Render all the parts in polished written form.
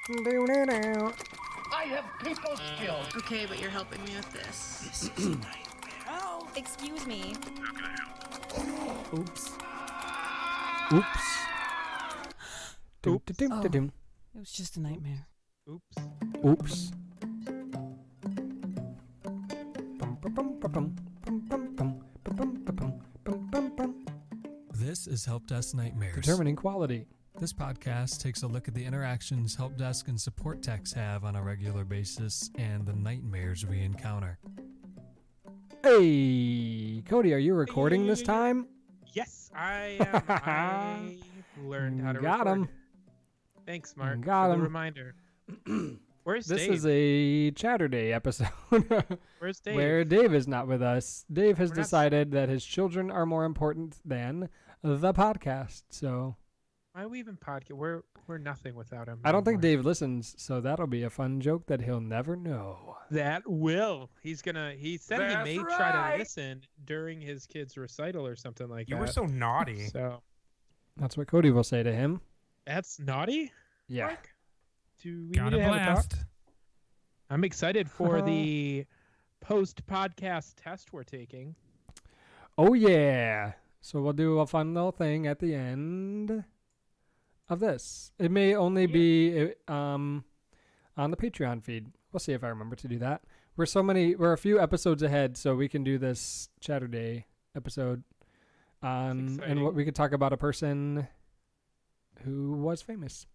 I have people skills. Okay, but you're helping me with this. This is a nightmare. Oh, excuse me. Oops. Oops. It was just a nightmare. Oops. Oops. This is Help Desk Nightmares. Determining quality. This podcast takes a look at the interactions help desk and support techs have on a regular basis and the nightmares we encounter. Hey, Cody, are you recording this time? Yes, I am. I learned how to Got record. him. Thanks, Mark, Got for him. the reminder. Where's This Dave? is a Chatterday episode Where's Dave? where Dave is not with us. Dave has We're not- decided that his children are more important than the podcast. So Why are we even podcast? We're nothing without him. I don't think anymore. Dave listens. So that'll be a fun joke that he'll never know. That will. He said That's he may try to right. listen during his kid's recital or something like You that. were so naughty. So That's what Cody will say to him. that's naughty. Yeah. Mark? Do we Got need a to have a talk? blast. I'm excited for the post-podcast test we're taking. Oh yeah. So we'll do a fun little thing at the end of this. It may only be on the Patreon feed. We'll see if I remember to do that. We're a few episodes ahead, so we can do this Chatterday episode. And exciting. we could talk about a person who was famous.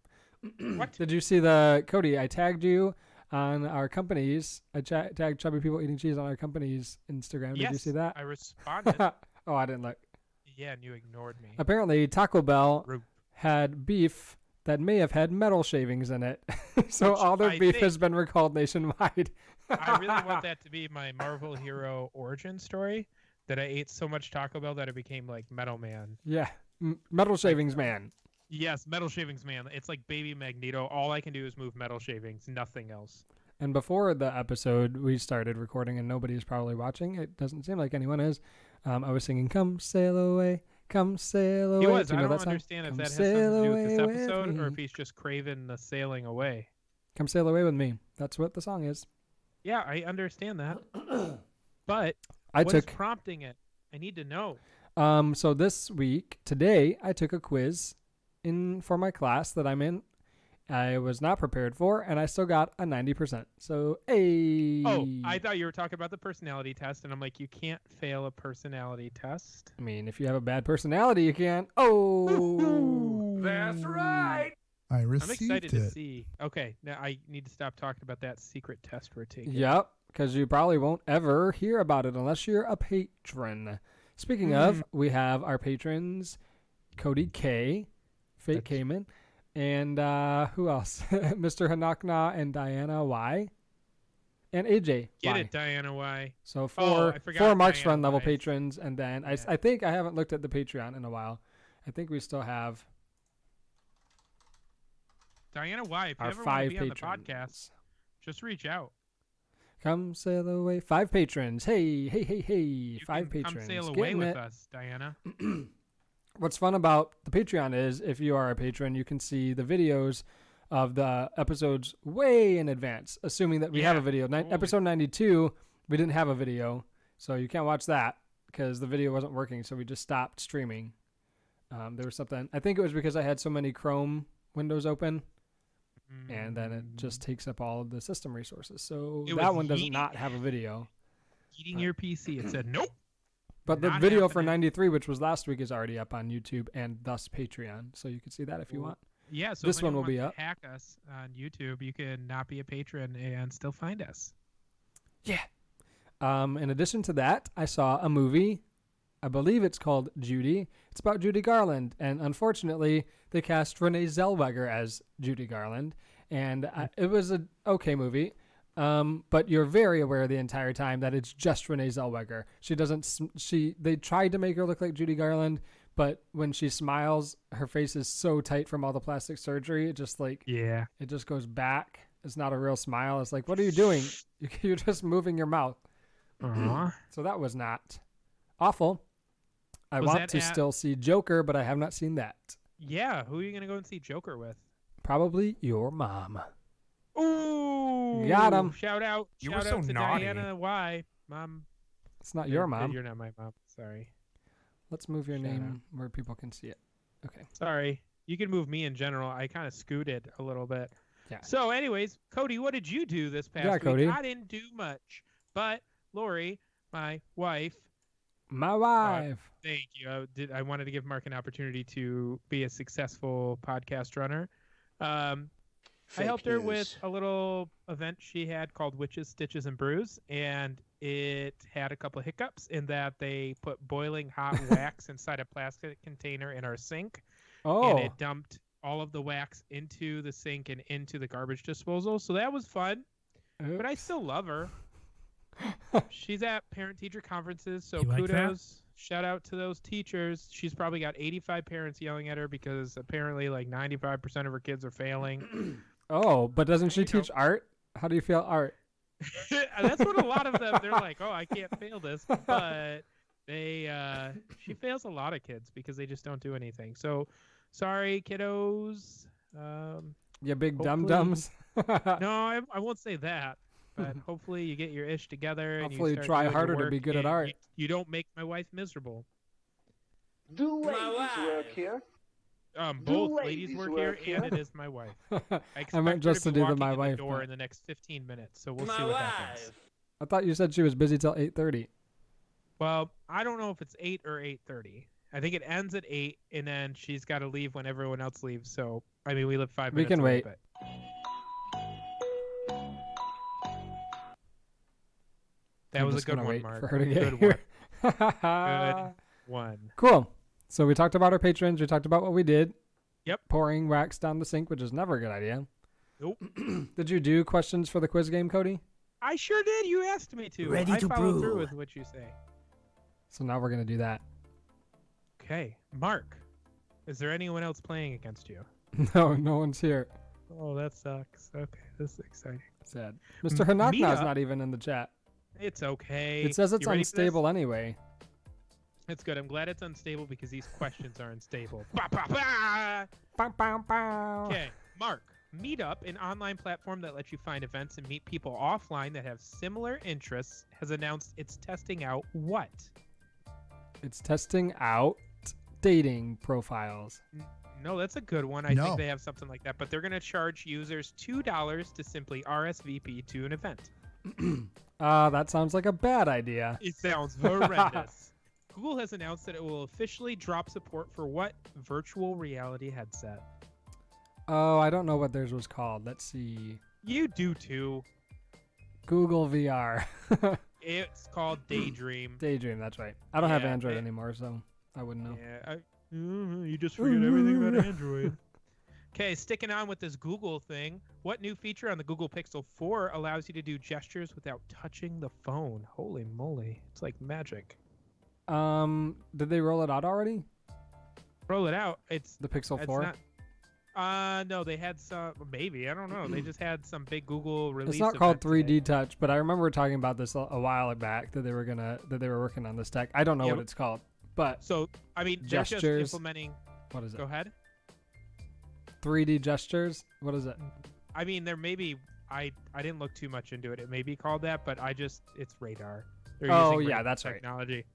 What? Did you see Cody, I tagged you on our company's, I tagged Chubby People Eating Cheese on our company's Instagram. Did Yes, you see that? I responded. Oh, I didn't look. Yeah, and you ignored me. Apparently, Taco Bell Rude. had beef that may have had metal shavings in it. So Which all their I beef think- has been recalled nationwide. I really want that to be my Marvel hero origin story, that I ate so much Taco Bell that I became like Metal Man. Yeah. Metal shavings man. Yes, Metal Shavings Man. It's like Baby Magneto. All I can do is move metal shavings, nothing else. And before the episode, we started recording and nobody's probably watching. It doesn't seem like anyone is. I was singing, "Come sail away, come sail away." He was. Do you I know don't that song? understand if Come that has sail something to do with this away with episode or me. if he's just craving the sailing away. Come sail away with me. That's what the song is. Yeah, I understand that. But I what is took prompting it? I need to know. so today I took a quiz for my class that I'm in. I was not prepared for, and I still got a 90%. So, hey. Oh, I thought you were talking about the personality test, and I'm like, you can't fail a personality test. I mean, if you have a bad personality, you can. Oh. That's right. I I'm received excited it. to see. Okay, now I need to stop talking about that secret test we're taking. Yep, because you probably won't ever hear about it unless you're a patron. Speaking of, we have our patrons, Cody K, Fake Cayman, and who else? Mr. Hanakna and Diana Y, and AJ Get Y. it, Diana Y. So Oh, four I forgot Marks Diana Run level Ys. patrons, and then Yeah. I think I haven't looked at the Patreon in a while. I think we still have Diana Y, if you our ever want to 5 be on the patrons. podcast, just reach out. Come sail away. 5 patrons. Hey. You 5 can patrons. Come sail away Getting with it. us, Diana. What's fun about the Patreon is if you are a patron, you can see the videos of the episodes way in advance, assuming that we have a Yeah. video. Holy- Episode 92, we didn't have a video, so you can't watch that because the video wasn't working, so we just stopped streaming. There was something, I think it was because I had so many Chrome windows open, and then it just takes up all of the system resources. So It that was one does yeeting not have a video. Eating your PC. It said, nope. But the Not video for happening. 93, which was last week, is already up on YouTube and thus Patreon. So you can see that if you want. Yeah, so This if one anyone will be wants up. to hack us on YouTube, you can not be a patron and still find us. Yeah. In addition to that, I saw a movie. I believe it's called Judy. It's about Judy Garland. And unfortunately, they cast Renee Zellweger as Judy Garland. And it was an okay movie. But you're very aware the entire time that it's just Renee Zellweger. They tried to make her look like Judy Garland, but when she smiles, her face is so tight from all the plastic surgery. It just Yeah. it just goes back. It's not a real smile. It's like, what are you doing? You're just moving your mouth. Uh-huh. So that was not awful. I Was want that to at- still see Joker, but I have not seen that. Yeah, who are you going to go and see Joker with? Probably your mom. Ooh, Got 'em. Shout out! You shout were so out to naughty. Diana Y. Mom. It's not your mom. You're not my mom. Sorry. Let's move your Shout name where people can see it. Okay. Sorry. You can move me in general. I kind of scooted a little bit. Yeah. So, anyways, Cody, what did you do this past Yeah, week? Cody. I didn't do much, but Lori, my wife. My wife. Thank you. I wanted to give Mark an opportunity to be a successful podcast runner. I helped her with a little event she had called Witches, Stitches, and Brews, and it had a couple of hiccups in that they put boiling hot wax inside a plastic container in our sink, Oh. and it dumped all of the wax into the sink and into the garbage disposal. So that was fun, but I Oops. still love her. She's at parent-teacher conferences, so You like that? kudos. Shout out to those teachers. She's probably got 85 parents yelling at her because apparently like 95% of her kids are failing. Oh, but doesn't she There you go. teach art? How do you feel art? That's what a lot of them, they're like, oh, I can't fail this. But she fails a lot of kids because they just don't do anything. So sorry, kiddos. You big dum Hopefully- dums. No, I won't say that. But hopefully you get your ish together. Hopefully you and you try start doing your harder to work be good at and art. You don't make my wife miserable. Do ladies work here? Both ladies work here, and it is my wife. I expect meant her just to to be do the walking my in wife, door but- in the next 15 minutes, so we'll see what happens. I thought you said she was busy till 8:30. Well, I don't know if it's 8 or 8:30. I think it ends at 8, and then she's got to leave when everyone else leaves. So, I mean, we live 5 We minutes can away, wait. but- That I'm was a just good gonna one, wait Mark. for her to get Good here. Good one. Cool. So we talked about our patrons. We talked about what we did. Yep. Pouring wax down the sink, which is never a good idea. Nope. Did you do questions for the quiz game, Cody? I sure did. You asked me to. Ready I to followed through brew. with what you say. So now we're gonna do that. Okay, Mark. Is there anyone else playing against you? No one's here. Oh, that sucks. Okay, this is exciting. Sad. Mr. Hanakna's Mia- not even in the chat. It's okay. It says it's You ready for this? unstable anyway. It's good. I'm glad it's unstable because these questions are unstable. Bah, bah, bah! Bow, bow, bow. Okay, Mark. Meetup, an online platform that lets you find events and meet people offline that have similar interests, has announced it's testing out what? It's testing out dating profiles. No, that's a good one. I No. think they have something like that, but they're going to charge users $2 to simply RSVP to an event. That sounds like a bad idea. It sounds horrendous. Google has announced that it will officially drop support for what virtual reality headset? Oh, I don't know what theirs was called. Let's see. You do too. Google VR. It's called Daydream. Daydream, that's right. I don't have Yeah, Android it- anymore, so I wouldn't know. Yeah, you just forget everything about Android. Okay, sticking on with this Google thing. What new feature on the Google Pixel 4 allows you to do gestures without touching the phone? Holy moly, it's like magic. Did they roll it out already? Roll it out. It's The Pixel it's 4? not. No, they had some. Maybe I don't know. They just had some big Google release. It's not called event today. 3D Touch, but I remember talking about this a while back that they were working on this tech. I don't know Yeah, what but- it's called, but So I mean, they're just Gestures. implementing. what is it? Go ahead. 3D gestures? What is it? I mean, there may be. I didn't look too much into it. It may be called that, but it's radar. They're Oh, using yeah, radar that's right. technology.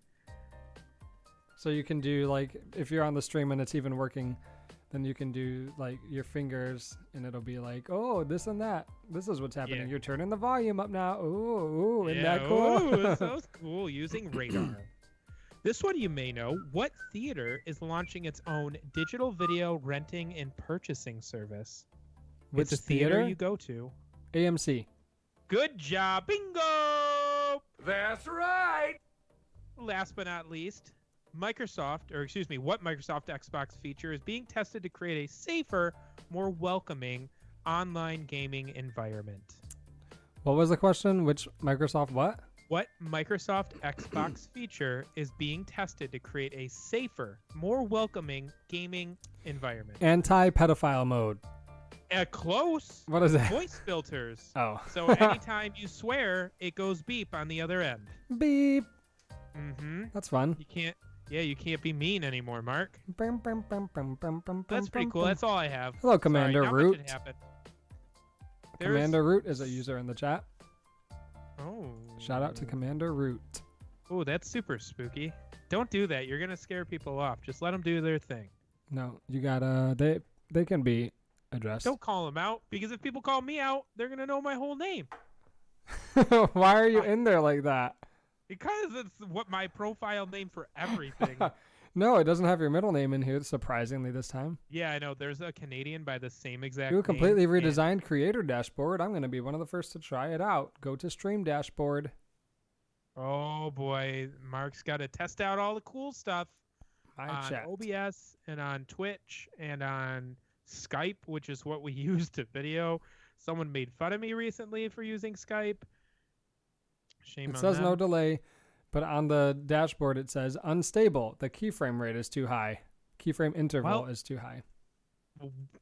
So you can do like if you're on the stream and it's even working, then you can do like your fingers and it'll be like, oh, this and that. This is what's happening. Yeah. You're turning the volume up now. Ooh, isn't Yeah, that cool? ooh, that sounds cool. Using radar. This one you may know. What theater is launching its own digital video renting and purchasing service? Which It's a theater theater? you go to. AMC. Good job. Bingo! That's right. Last but not least, what Microsoft Xbox feature is being tested to create a safer, more welcoming online gaming environment? What was the question? Which Microsoft what? What Microsoft Xbox feature is being tested to create a safer, more welcoming gaming environment? Anti-pedophile mode. Close. What is it? Voice filters. Oh. So anytime you swear, it goes beep on the other end. Beep. Mm-hmm. That's fun. You can't be mean anymore, Mark. Bum, bum, bum, bum, bum, bum, That's bum, pretty bum, cool. bum. That's all I have. Hello, Sorry, Commander not much Root. had happened. Commander Root is a user in the chat. Oh. Shout out to Commander Root. Oh, that's super spooky. Don't do that. You're gonna scare people off. Just let them do their thing. No, you gotta. They can be addressed. Don't call them out, because if people call me out, they're gonna know my whole name. Why are you in there like that? Because it's what my profile name for everything. No, it doesn't have your middle name in here, surprisingly, this time. Yeah, I know. There's a Canadian by the same exact Do a name. completely and- redesigned creator dashboard. I'm going to be one of the first to try it out. Go to Stream Dashboard. Oh, boy. Mark's got to test out all the cool stuff My on chat. OBS and on Twitch and on Skype, which is what we use to video. Someone made fun of me recently for using Skype. Shame It on says them. no delay, but on the dashboard it says unstable. The keyframe rate is too high. Keyframe interval Well- is too high.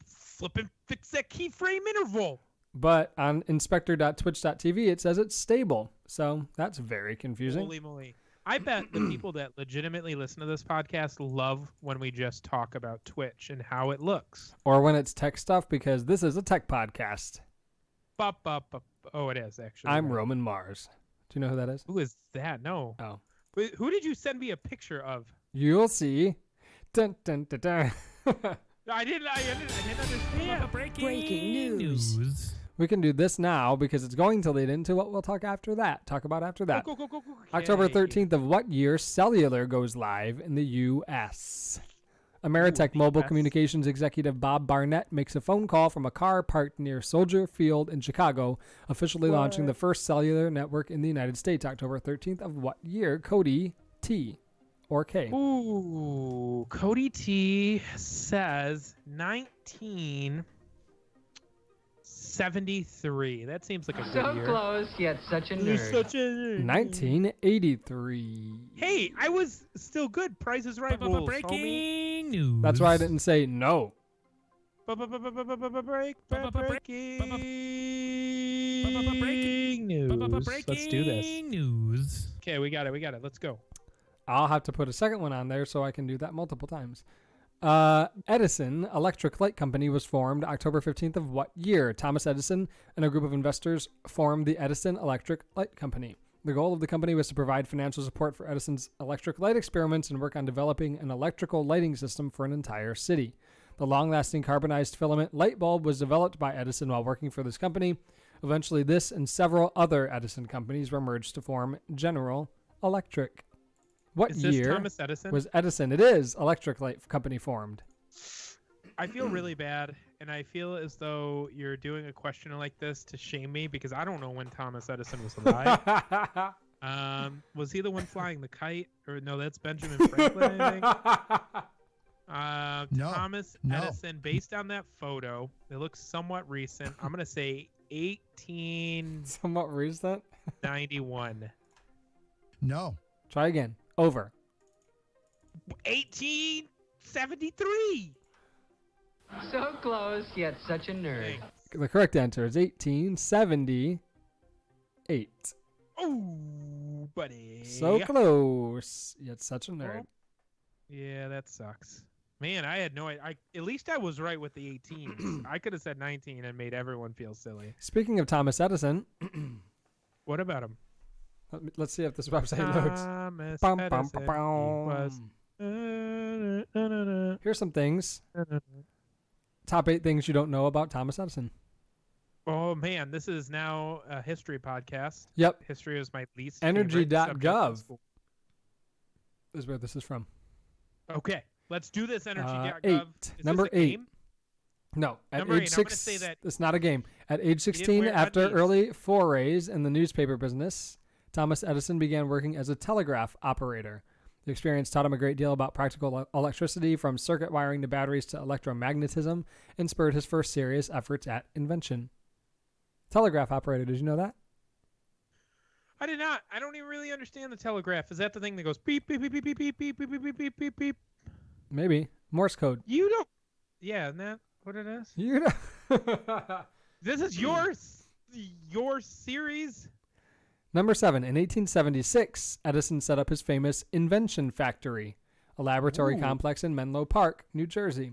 Flip and fix that keyframe interval. But on inspector.twitch.tv it says it's stable. So that's very confusing. Holy moly. I bet the people that legitimately listen to this podcast love when we just talk about Twitch and how it looks. Or when it's tech stuff, because this is a tech podcast. Bop, bop, bop. Oh, it is, actually. I'm right. Roman Mars. Do you know who that is? Who is that? No. Oh. Wait, who did you send me a picture of? You'll see. Dun, dun, dun, dun. I didn't understand. Breaking news. We can do this now because it's going to lead into what we'll talk about after that. Go. October Okay. 13th of what year cellular goes live in the U.S.? Ameritech the Mobile US. Communications executive Bob Barnett makes a phone call from a car parked near Soldier Field in Chicago, officially launching the first cellular network in the United States. October 13th of what year? Cody T or K? Ooh, Cody T says 1973. That seems like a good So year. close, yet such a You're nerd. such a 1983. Hey, I was still good. Price is Right rules, homie. Breaking news. That's why I didn't say no. Breaking news. Let's do this. Breaking news. Okay, we got it. Let's go. I'll have to put a second one on there so I can do that multiple times. Edison Electric Light Company was formed October 15th of what year? Thomas Edison and a group of investors formed the Edison Electric Light Company. The goal of the company was to provide financial support for Edison's electric light experiments and work on developing an electrical lighting system for an entire city. The long-lasting carbonized filament light bulb was developed by Edison while working for this company. Eventually, this and several other Edison companies were merged to form General Electric. What Is this year Thomas Edison? was Edison? It is Electric Light Company formed. I feel really bad, and I feel as though you're doing a question like this to shame me because I don't know when Thomas Edison was alive. Was he the one flying the kite? Or no, that's Benjamin Franklin, I think. No, Thomas no. Edison, based on that photo, it looks somewhat recent. I'm going to say 1891. Somewhat recent. No. Try again. Over. 1873. So close, yet such a nerd. Dang. The correct answer is 1878. Oh, buddy. So close. Yet such a nerd. Yeah, that sucks. Man, I had no idea. At least I was right with the 18s. I could have said 19 and made everyone feel silly. Speaking of Thomas Edison, What about him? let's see if this website loads. Thomas Bum, Edison. bum, bum, He was. Here's some things. Top 8 things you don't know about Thomas Edison. Oh man, this is now a history podcast. Yep. History is my least Energy.gov. favorite subject in school. Is where this is from. Okay, let's do this. Energy.gov. 8. Is Number this a 8. game? No, at Number age 8, I'm gonna 6, say that- it's not a game. At age 16, wear after undies. early forays in the newspaper business, Thomas Edison began working as a telegraph operator. The experience taught him a great deal about practical electricity, from circuit wiring to batteries to electromagnetism, and spurred his first serious efforts at invention. Telegraph operator, did you know that? I did not. I don't even really understand the telegraph. Is that the thing that goes beep beep beep beep beep beep beep beep beep beep beep beep beep? Maybe. Morse code. You don't. Yeah, isn't that what it is? You know. This is your series. Number 7. In 1876, Edison set up his famous Invention Factory, a laboratory Ooh. complex in Menlo Park, New Jersey.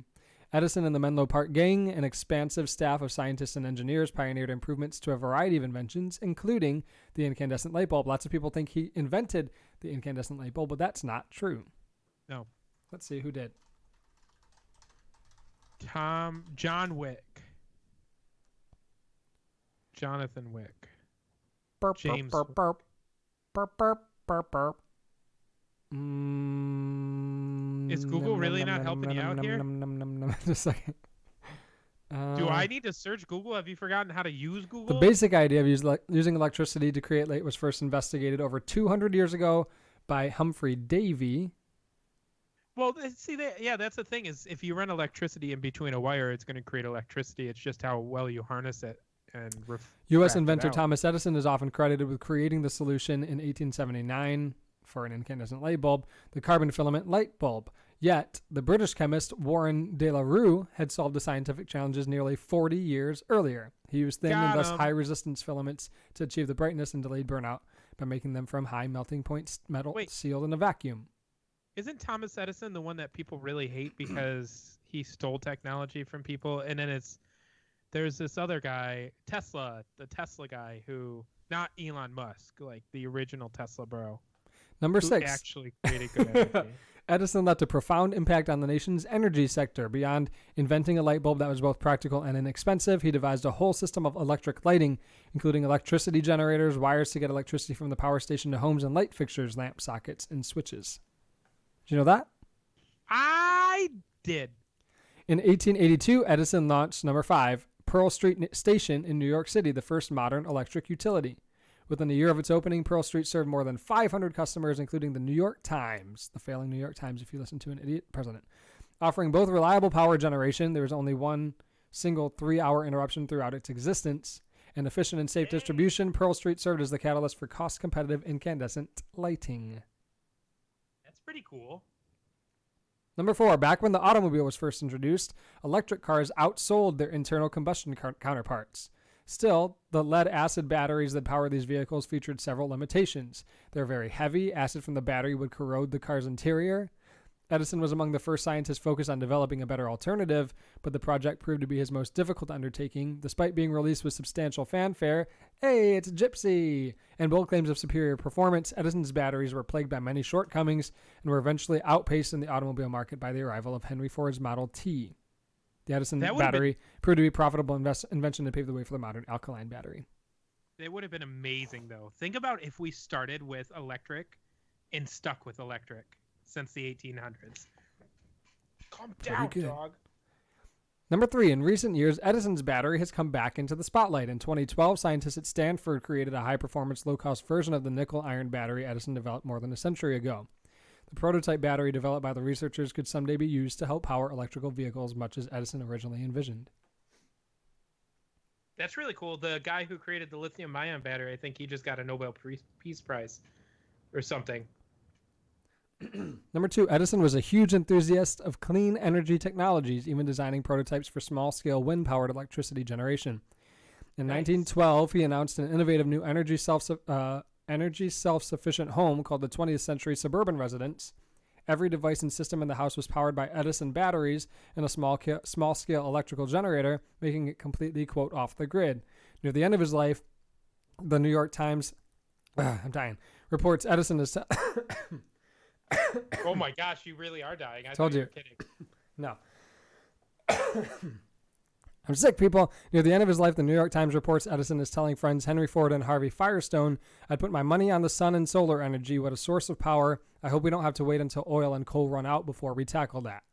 Edison and the Menlo Park gang, an expansive staff of scientists and engineers, pioneered improvements to a variety of inventions, including the incandescent light bulb. Lots of people think he invented the incandescent light bulb, but that's not true. No. Let's see who did. John Wick. Jonathan Wick. Burp, James. burp, burp, burp, burp, burp, burp. Is Google really not helping you out here? Just a second. Do I need to search Google? Have you forgotten how to use Google? The basic idea of using electricity to create light was first investigated over 200 years ago by Humphrey Davy. Well, see, that's the thing is if you run electricity in between a wire, it's going to create electricity. It's just how well you harness it. And U.S. inventor Thomas Edison is often credited with creating the solution in 1879 for an incandescent light bulb, the carbon filament light bulb. Yet, the British chemist Warren de la Rue had solved the scientific challenges nearly 40 years earlier. He used thin and thus high-resistance filaments to achieve the brightness and delayed burnout by making them from high melting point metal sealed in a vacuum. Isn't Thomas Edison the one that people really hate because he stole technology from people? And then there's this other guy, Tesla, the Tesla guy who, not Elon Musk, like the original Tesla bro. Number who 6. Actually created good energy. Edison left a profound impact on the nation's energy sector. Beyond inventing a light bulb that was both practical and inexpensive, he devised a whole system of electric lighting, including electricity generators, wires to get electricity from the power station to homes, and light fixtures, lamp sockets, and switches. Did you know that? I did. In 1882, Edison launched number 5, Pearl Street Station in New York City, the first modern electric utility. Within a year of its opening, Pearl Street served more than 500 customers, including the New York Times, the failing New York Times if you listen to an idiot president. Offering both reliable power generation, there was only one single 3-hour interruption throughout its existence, and efficient and safe distribution, Pearl Street served as the catalyst for cost-competitive incandescent lighting. That's pretty cool. Number 4, back when the automobile was first introduced, electric cars outsold their internal combustion counterparts. Still, the lead-acid batteries that power these vehicles featured several limitations. They're very heavy. Acid from the battery would corrode the car's interior. Edison was among the first scientists focused on developing a better alternative, but the project proved to be his most difficult undertaking. Despite being released with substantial fanfare, hey, it's a Gypsy, and bold claims of superior performance, Edison's batteries were plagued by many shortcomings and were eventually outpaced in the automobile market by the arrival of Henry Ford's Model T. The Edison battery proved to be a profitable invention to pave the way for the modern alkaline battery. They would have been amazing, though. Think about if we started with electric and stuck with electric since the 1800s. Calm down, dog. Number 3, in recent years, Edison's battery has come back into the spotlight. In 2012, scientists at Stanford created a high-performance, low-cost version of the nickel-iron battery Edison developed more than a century ago. The prototype battery developed by the researchers could someday be used to help power electrical vehicles, much as Edison originally envisioned. That's really cool. The guy who created the lithium-ion battery, I think he just got a Nobel Peace Prize or something. Number 2, Edison was a huge enthusiast of clean energy technologies, even designing prototypes for small-scale wind-powered electricity generation. In 1912, he announced an innovative new energy self-sufficient home called the 20th Century Suburban Residence. Every device and system in the house was powered by Edison batteries and a small-scale electrical generator, making it completely, quote, off the grid. Near the end of his life, the New York Times, reports Edison is... Oh my gosh, you really are dying. I told thought you. were kidding. No. I'm sick, people. Near the end of his life, the New York Times reports Edison is telling friends Henry Ford and Harvey Firestone, I'd put my money on the sun and solar energy. What a source of power. I hope we don't have to wait until oil and coal run out before we tackle that.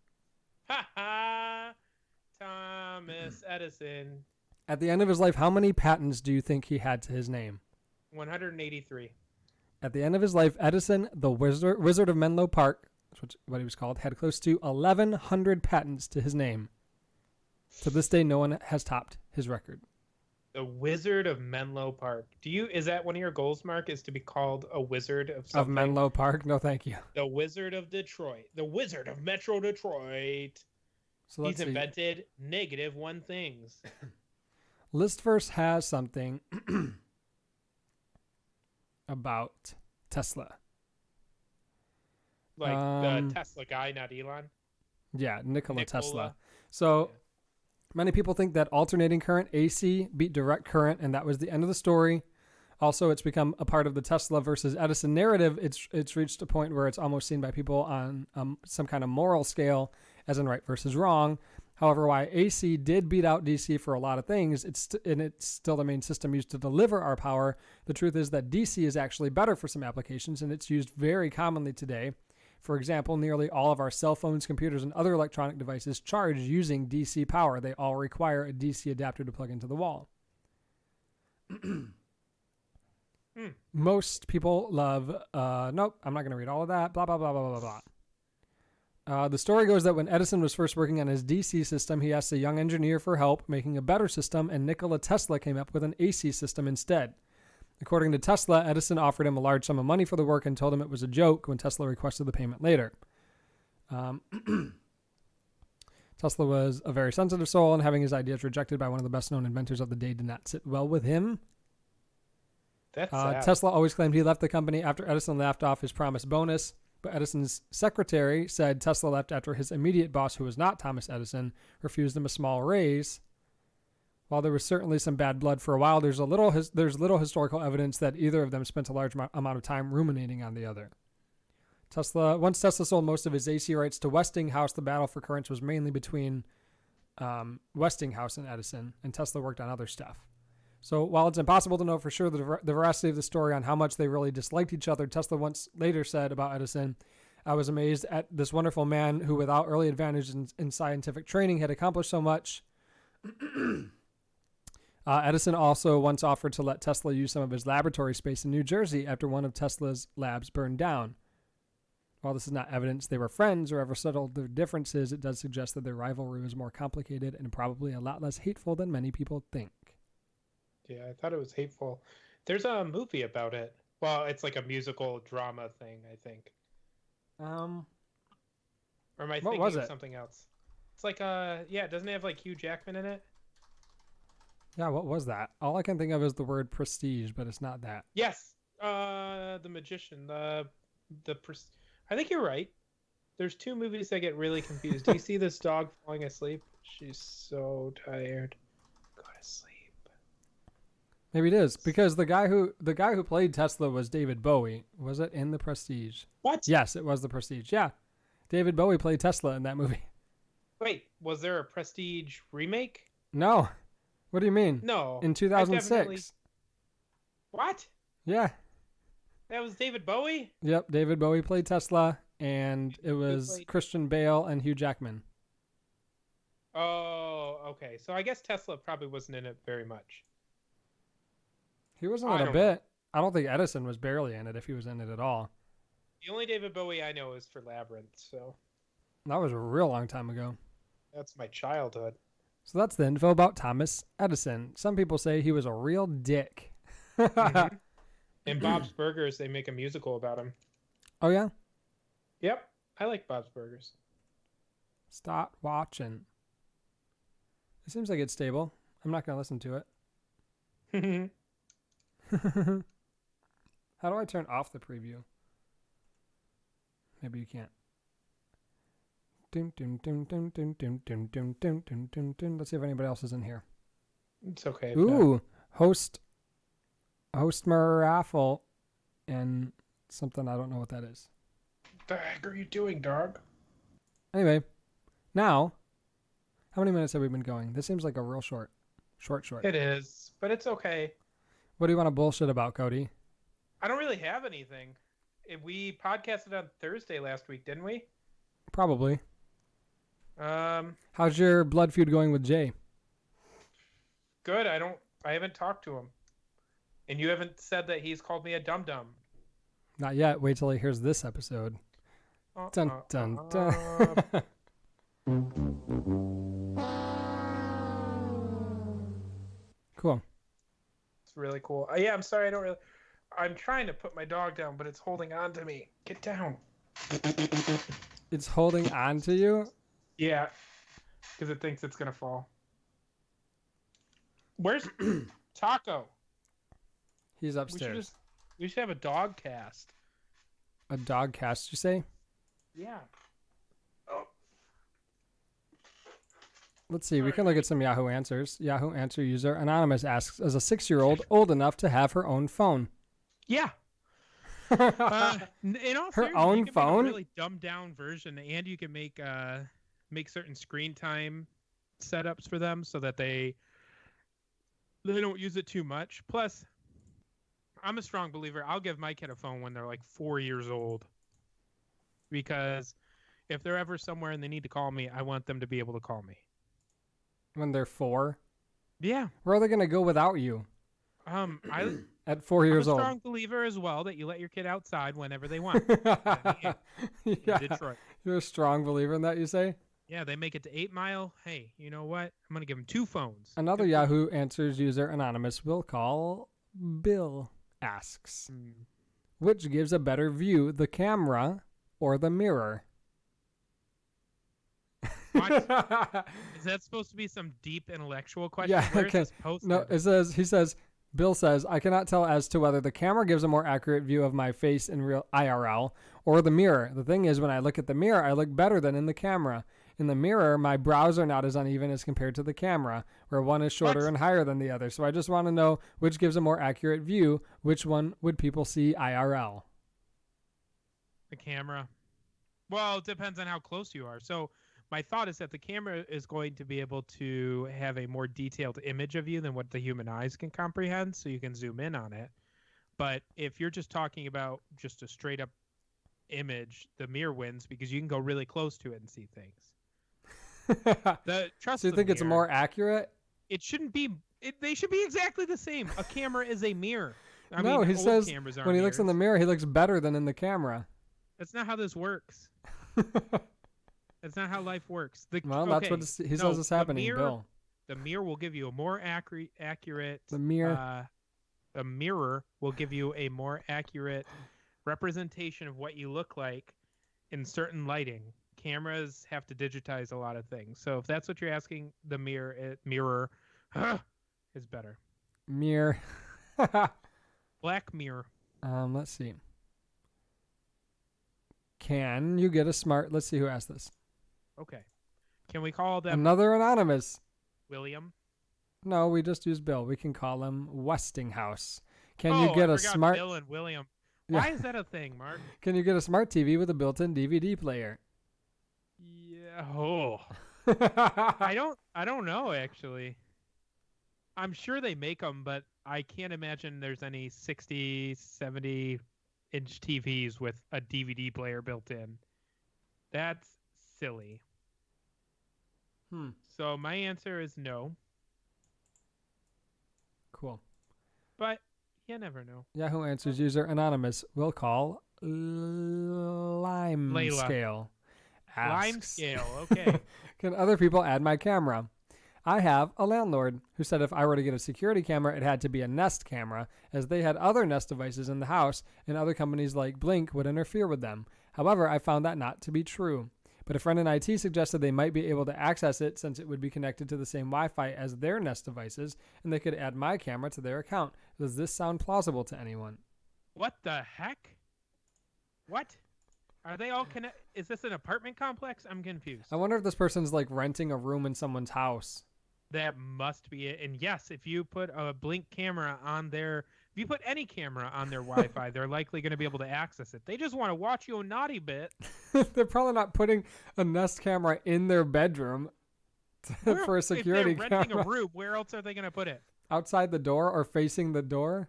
Ha ha! Thomas Edison. At the end of his life, how many patents do you think he had to his name? 183. At the end of his life, Edison, the Wizard of Menlo Park, that's what he was called, had close to 1,100 patents to his name. To this day, no one has topped his record. The Wizard of Menlo Park. Is that one of your goals, Mark, is to be called a wizard of something? Of Menlo Park? No, thank you. The Wizard of Detroit. The Wizard of Metro Detroit. So He's invented -1 things. List first has something about Tesla. Like the Tesla guy, not Elon? Yeah, Nikola Tesla. So many people think that alternating current AC beat direct current, and that was the end of the story. Also, it's become a part of the Tesla versus Edison narrative. It's reached a point where it's almost seen by people on some kind of moral scale, as in right versus wrong. However, while AC did beat out DC for a lot of things, it's still the main system used to deliver our power. The truth is that DC is actually better for some applications, and it's used very commonly today. For example, nearly all of our cell phones, computers, and other electronic devices charge using DC power. They all require a DC adapter to plug into the wall. Most people love, nope, I'm not going to read all of that, blah, blah, blah, blah, blah, blah. The story goes that when Edison was first working on his DC system, he asked a young engineer for help making a better system, and Nikola Tesla came up with an AC system instead. According to Tesla, Edison offered him a large sum of money for the work and told him it was a joke when Tesla requested the payment later. Tesla was a very sensitive soul, and having his ideas rejected by one of the best-known inventors of the day did not sit well with him. That's sad. Tesla always claimed he left the company after Edison laughed off his promised bonus, but Edison's secretary said Tesla left after his immediate boss, who was not Thomas Edison, refused him a small raise. While there was certainly some bad blood for a while, there's little historical evidence that either of them spent a large amount of time ruminating on the other. Once Tesla sold most of his AC rights to Westinghouse, the battle for currents was mainly between Westinghouse and Edison, and Tesla worked on other stuff. So while it's impossible to know for sure the veracity of the story on how much they really disliked each other, Tesla once later said about Edison, "I was amazed at this wonderful man who, without early advantage in scientific training, had accomplished so much." Edison also once offered to let Tesla use some of his laboratory space in New Jersey after one of Tesla's labs burned down. While this is not evidence they were friends or ever settled their differences, it does suggest that their rivalry was more complicated and probably a lot less hateful than many people think. Yeah, I thought it was hateful. There's a movie about it. Well, it's like a musical drama thing, I think. Or am I thinking of something else? It's like doesn't it have like Hugh Jackman in it? Yeah, what was that? All I can think of is the word prestige, but it's not that. Yes, The Magician. I think you're right. There's two movies that get really confused. Do you see this dog falling asleep? She's so tired. Go to sleep. Maybe it is, because the guy who played Tesla was David Bowie. Was it in The Prestige? What? Yes, it was The Prestige. Yeah, David Bowie played Tesla in that movie. Wait, was there a Prestige remake? No. What do you mean? No. In 2006. What? Yeah. That was David Bowie? Yep, David Bowie played Tesla, and it was Christian Bale and Hugh Jackman. Oh, okay. So I guess Tesla probably wasn't in it very much. He wasn't in it a bit. I don't think Edison was barely in it, if he was in it at all. The only David Bowie I know is for Labyrinth, so. That was a real long time ago. That's my childhood. So that's the info about Thomas Edison. Some people say he was a real dick. Mm-hmm. In Bob's Burgers, they make a musical about him. Oh, yeah? Yep. I like Bob's Burgers. Stop watching. It seems like it's stable. I'm not going to listen to it. How do I turn off the preview? Maybe you can't. Let's see if anybody else is in here. It's okay. Ooh, host Maraffle and something, I don't know what that is. What the heck are you doing, dog? Anyway, now, how many minutes have we been going? This seems like a real short. It is, but it's okay. What do you want to bullshit about, Cody? I don't really have anything. We podcasted on Thursday last week, didn't we? Probably. How's your blood feud going with Jay? Good. I haven't talked to him. And you haven't said that he's called me a dum-dum. Not yet. Wait till he hears this episode. Dun, dun, dun. Cool. It's really cool. Yeah, I'm sorry. I'm trying to put my dog down, but it's holding on to me. Get down. It's holding on to you? Yeah, because it thinks it's going to fall. Where's Taco? He's upstairs. We should have a dog cast. A dog cast, you say? Yeah. Oh. Let's see. We can look at some Yahoo answers. Yahoo answer user Anonymous asks, is a 6-year-old old enough to have her own phone? Yeah. In all Her seriousness, own you can phone? make a really dumbed down version, and you can make certain screen time setups for them so that they don't use it too much. Plus, I'm a strong believer. I'll give my kid a phone when they're like 4 years old, because if they're ever somewhere and they need to call me, I want them to be able to call me. When they're 4? Yeah. Where are they going to go without you I at 4 years I'm a old? strong believer as well that you let your kid outside whenever they want. In Yeah. Detroit. You're a strong believer in that, you say? Yeah, they make it to 8 Mile. Hey, you know what? I'm gonna give them 2 phones. Another Good for Yahoo Answers user Anonymous will call Bill asks, you. which gives a better view, the camera or the mirror? What? Is that supposed to be some deep intellectual question? Yeah, Where is okay. this posted? No, Bill says, I cannot tell as to whether the camera gives a more accurate view of my face in real IRL or the mirror. The thing is, when I look at the mirror, I look better than in the camera. In the mirror, my brows are not as uneven as compared to the camera, where one is shorter What? and higher than the other. So I just want to know which gives a more accurate view. Which one would people see IRL? The camera. Well, it depends on how close you are. So my thought is that the camera is going to be able to have a more detailed image of you than what the human eyes can comprehend, so you can zoom in on it. But if you're just talking about just a straight up image, the mirror wins because you can go really close to it and see things. Trust So you the think it's mirror. more accurate? It shouldn't be. They should be exactly the same. A camera is a mirror. I No, mean, he old says cameras when aren't he looks in the mirrors. mirror, he looks better than in the camera. That's not how this works. That's not how life works. Well, that's what he says is happening, Bill. The mirror will give you a more accurate. The mirror. The mirror will give you a more accurate representation of what you look like in certain lighting. Cameras have to digitize a lot of things. So if that's what you're asking, the mirror is better. Mirror. Black Mirror. Let's see. Can you get a smart? Let's see who asked this. Okay. Can we call them Another anonymous. William? No, we just use Bill. We can call him Westinghouse. Can Oh, you get I a forgot smart? Bill and William. Yeah. Why is that a thing, Mark? Can you get a smart TV with a built-in DVD player? Yeah. Oh. I don't know actually. I'm sure they make them, but I can't imagine there's any 60, 70 inch TVs with a DVD player built in. That's silly. So my answer is no, Cool. but you never know. Yahoo Answers user anonymous will call Lime Layla. Scale. Lime Asks, scale, okay. can other people add my camera? I have a landlord who said if I were to get a security camera, it had to be a Nest camera, as they had other Nest devices in the house, and other companies like Blink would interfere with them. However, I found that not to be true. But a friend in IT suggested they might be able to access it since it would be connected to the same Wi-Fi as their Nest devices, and they could add my camera to their account. Does this sound plausible to anyone? What the heck? What? Are they all connected? Is this an apartment complex? I'm confused. I wonder if this person's like renting a room in someone's house. That must be it. And yes, if you put a Blink camera on their, if you put any camera on their Wi-Fi, they're likely going to be able to access it. They just want to watch you a naughty bit. They're probably not putting a Nest camera in their bedroom for a security if they're renting camera. a room, where else are they going to put it? Outside the door or facing the door?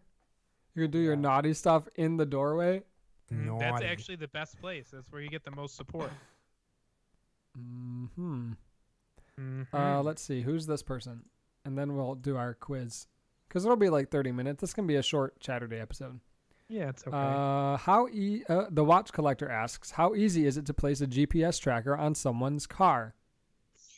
You can do your naughty stuff in the doorway? That's Naughty. actually the best place. That's where you get the most support. Mm-hmm. Mhm. Let's see. Who's this person? And then we'll do our quiz. Because it'll be like 30 minutes. This can be a short Chatterday episode. Yeah, it's okay. The Watch Collector asks, how easy is it to place a GPS tracker on someone's car?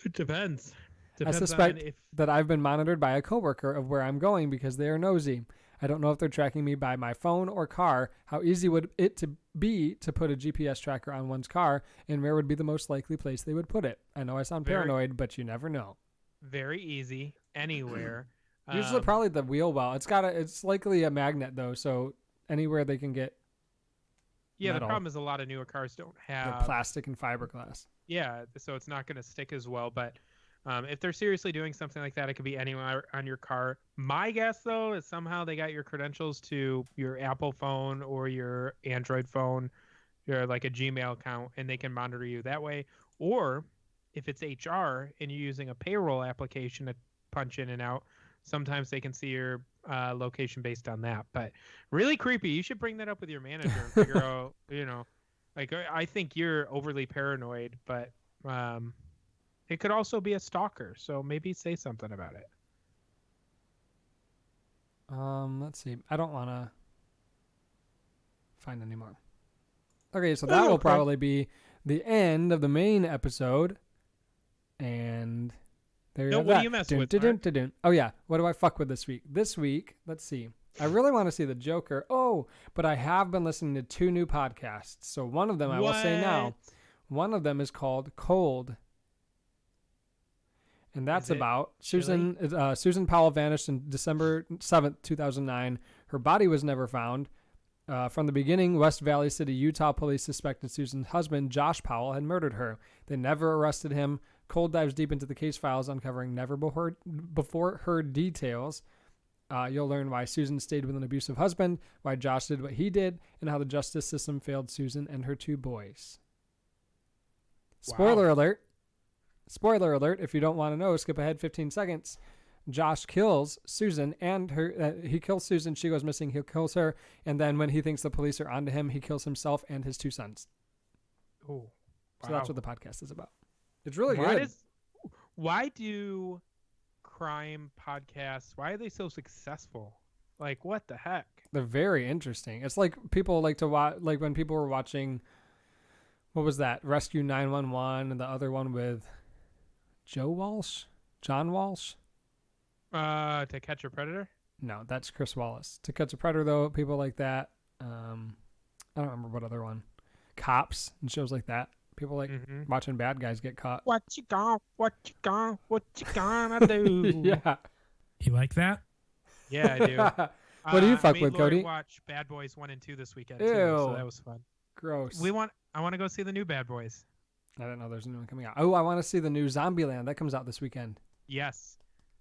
It depends. I Depends suspect on if that I've been monitored by a coworker of where I'm going because they are nosy. I don't know if they're tracking me by my phone or car. How easy would it to be to put a GPS tracker on one's car, and where would be the most likely place they would put it? I know I sound paranoid, but you never know. very easy anywhere. Usually probably the wheel well. It's likely a magnet though, so anywhere they can get Yeah, metal. the problem is a lot of newer cars don't the have plastic and fiberglass. Yeah, so it's not going to stick as well. But If they're seriously doing something like that, it could be anywhere on your car. My guess, though, is somehow they got your credentials to your Apple phone or your Android phone, or like a Gmail account, and they can monitor you that way. Or if it's HR and you're using a payroll application to punch in and out, sometimes they can see your location based on that. But really creepy. You should bring that up with your manager and figure out, like, I think you're overly paranoid, but it could also be a stalker. So maybe say something about it. Let's see. I don't want to find any more. Okay, so that will probably be the end of the main episode. And there you go. What do you mess with, Mark? Oh, yeah. What do I fuck with this week? This week, let's see. I really want to see The Joker. Oh, but I have been listening to 2 new podcasts. So one of them I will say now. One of them is called Cold. And that's about Susan Powell vanished on December 7th, 2009. Her body was never found. From the beginning, West Valley City, Utah police suspected Susan's husband, Josh Powell, had murdered her. They never arrested him. Cold dives deep into the case files, uncovering never before heard details. You'll learn why Susan stayed with an abusive husband, why Josh did what he did, and how the justice system failed Susan and her 2 boys. Wow. Spoiler alert, if you don't want to know, skip ahead 15 seconds. Josh kills Susan and her. He kills Susan. She goes missing. He kills her. And then when he thinks the police are onto him, he kills himself and his 2 sons. Oh, wow. So that's what the podcast is about. It's really good. Why do crime podcasts, why are they so successful? Like, what the heck? They're very interesting. It's like people like to watch, like when people were watching, what was that? Rescue 911 and the other one with John Walsh? To Catch a Predator? No, that's Chris Wallace. To Catch a Predator, though, people like that. I don't remember what other one. Cops and shows like that. People like watching bad guys get caught. What you gonna do? Yeah. You like that? Yeah, I do. What do you fuck with, Lori Cody? Watch Bad Boys 1 and 2 this weekend, Ew. too, so that was fun. Gross. I want to go see the new Bad Boys. I don't know. There's a new one coming out. Oh, I want to see the new Zombieland. That comes out this weekend. Yes.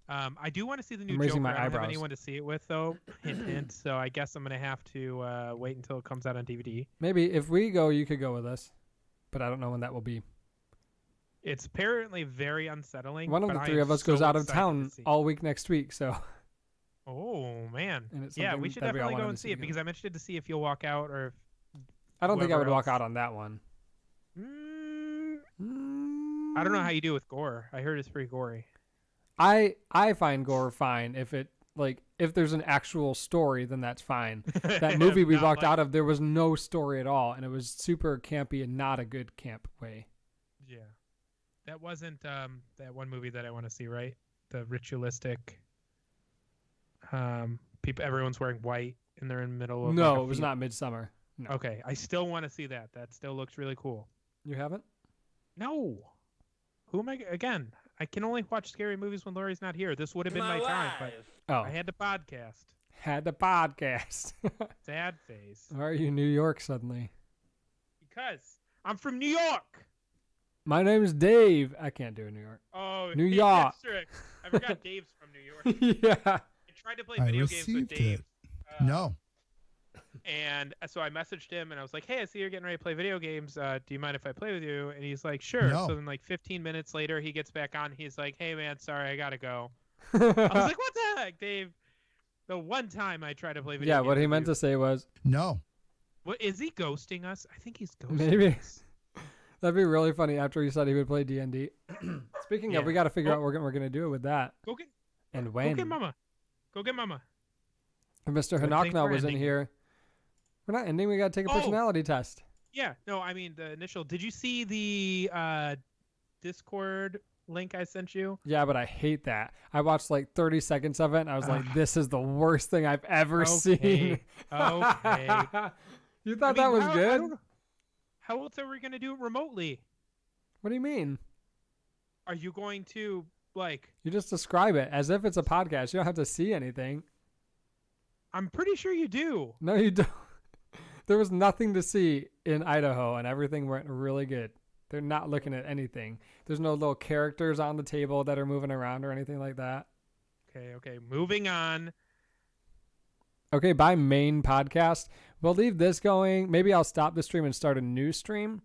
I do want to see the new I'm raising Joker. my I don't eyebrows. have anyone to see it with, though. Hint, hint. So I guess I'm going to have to wait until it comes out on DVD. Maybe if we go, you could go with us. But I don't know when that will be. It's apparently very unsettling. One of the 3 of us goes out of town all week next week, so. Oh, man. And it's Yeah, we should that we all definitely go wanted and to see it because I'm interested to see if you'll walk out or if I don't think I would walk else. out on that one. I don't know how you do with gore. I heard it's pretty gory. I find gore fine if there's an actual story, then that's fine. That movie we walked out of, there was no story at all, and it was super campy and not a good camp way. Yeah, that wasn't that one movie that I want to see, right? The ritualistic. Everyone's wearing white and they're in the middle of. No, it was not Midsummer. No. Okay, I still want to see that. That still looks really cool. You haven't? No. Who am I again? I can only watch scary movies when Lori's not here. This would have been my time, but I had to podcast. Sad face. Why are you New York suddenly? Because I'm from New York. My name's Dave. I can't do New York. Oh, New York. I forgot Dave's from New York. Yeah. I tried to play video games with Dave. No. And so I messaged him and I was like, hey, I see you're getting ready to play video games. Do you mind if I play with you? And he's like, sure. No. So then like 15 minutes later, he gets back on. He's like, hey, man, sorry, I got to go. I was like, what the heck, Dave? The one time I tried to play video games. Yeah, what he meant to say was. No. What, is he ghosting us? I think he's ghosting Maybe. us. That'd be really funny after he said he would play D&D. Speaking of, we got to figure out what we're going to do with that. Go get. And when. Go get Mama. Go get Mama. If Mr. Good thing Hanakna we're was in ending. here. We're not ending. We got to take a personality test. Yeah. No, I mean, the initial. Did you see the Discord link I sent you? Yeah, but I hate that. I watched like 30 seconds of it, and I was like, this is the worst thing I've ever seen. Okay. You thought that was good? How else are we going to do it remotely? What do you mean? Are you going to, like... You just describe it as if it's a podcast. You don't have to see anything. I'm pretty sure you do. No, you don't. There was nothing to see in Idaho, and everything went really good. They're not looking at anything. There's no little characters on the table that are moving around or anything like that. Okay. Moving on. Okay, by main podcast. We'll leave this going. Maybe I'll stop the stream and start a new stream.